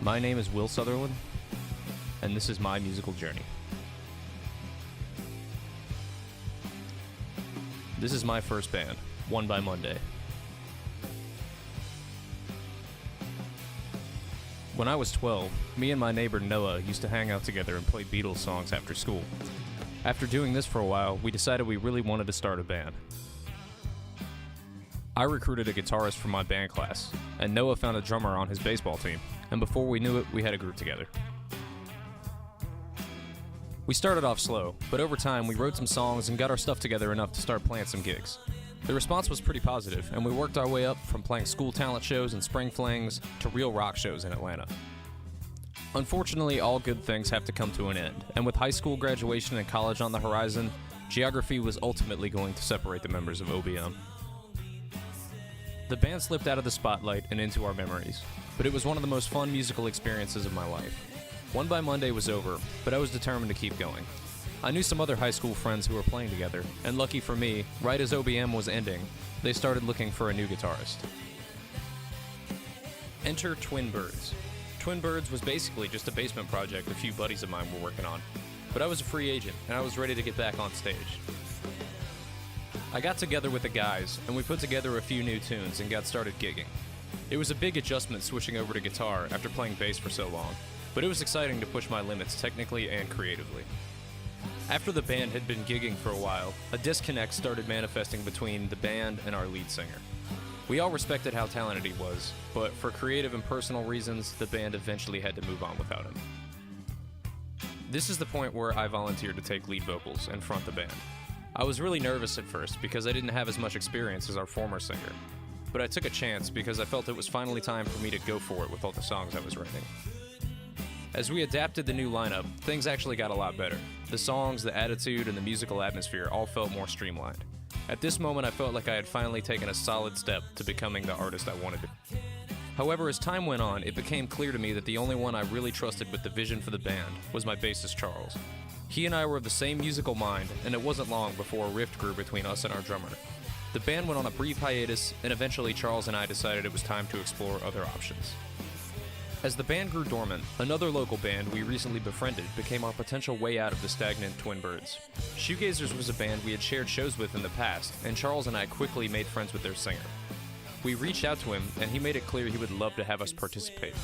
My name is Will Sutherland, and this is my musical journey. This is my first band, One by Monday. When I was 12, me and my neighbor Noah used to hang out together and play Beatles songs after school. After doing this for a while, we decided we really wanted to start a band. I recruited a guitarist for my band class, and Noah found a drummer on his baseball team, and before we knew it, we had a group together. We started off slow, but over time we wrote some songs and got our stuff together enough to start playing some gigs. The response was pretty positive, and we worked our way up from playing school talent shows and spring flings to real rock shows in Atlanta. Unfortunately, all good things have to come to an end, and with high school graduation and college on the horizon, geography was ultimately going to separate the members of OBM. The band slipped out of the spotlight and into our memories, but it was one of the most fun musical experiences of my life. One by Monday was over, but I was determined to keep going. I knew some other high school friends who were playing together, and lucky for me, right as OBM was ending, they started looking for a new guitarist. Enter Twin Birds. Twin Birds was basically just a basement project a few buddies of mine were working on, but I was a free agent, and I was ready to get back on stage. I got together with the guys, and we put together a few new tunes and got started gigging. It was a big adjustment switching over to guitar after playing bass for so long, but it was exciting to push my limits technically and creatively. After the band had been gigging for a while, a disconnect started manifesting between the band and our lead singer. We all respected how talented he was, but for creative and personal reasons, the band eventually had to move on without him. This is the point where I volunteered to take lead vocals and front the band. I was really nervous at first because I didn't have as much experience as our former singer, but I took a chance because I felt it was finally time for me to go for it with all the songs I was writing. As we adapted the new lineup, things actually got a lot better. The songs, the attitude, and the musical atmosphere all felt more streamlined. At this moment, I felt like I had finally taken a solid step to becoming the artist I wanted to be. However, as time went on, it became clear to me that the only one I really trusted with the vision for the band was my bassist Charles. He and I were of the same musical mind, and it wasn't long before a rift grew between us and our drummer. The band went on a brief hiatus, and eventually Charles and I decided it was time to explore other options. As the band grew dormant, another local band we recently befriended became our potential way out of the stagnant Twin Birds. Shoegazers was a band we had shared shows with in the past, and Charles and I quickly made friends with their singer. We reached out to him, and he made it clear he would love to have us participate.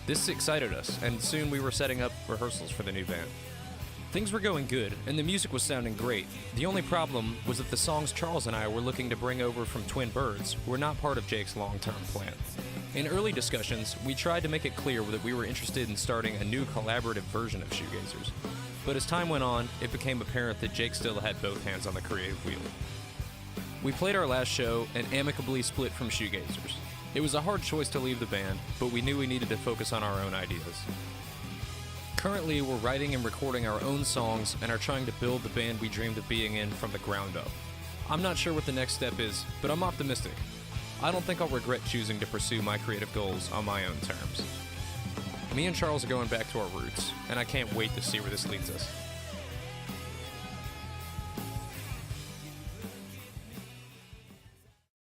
This excited us, and soon we were setting up rehearsals for the new band. Things were going good, and the music was sounding great. The only problem was that the songs Charles and I were looking to bring over from Twin Birds were not part of Jake's long-term plan. In early discussions, we tried to make it clear that we were interested in starting a new collaborative version of Shoegazers. But as time went on, it became apparent that Jake still had both hands on the creative wheel. We played our last show and amicably split from Shoegazers. It was a hard choice to leave the band, but we knew we needed to focus on our own ideas. Currently, we're writing and recording our own songs and are trying to build the band we dreamed of being in from the ground up. I'm not sure what the next step is, but I'm optimistic. I don't think I'll regret choosing to pursue my creative goals on my own terms. Me and Charles are going back to our roots, and I can't wait to see where this leads us.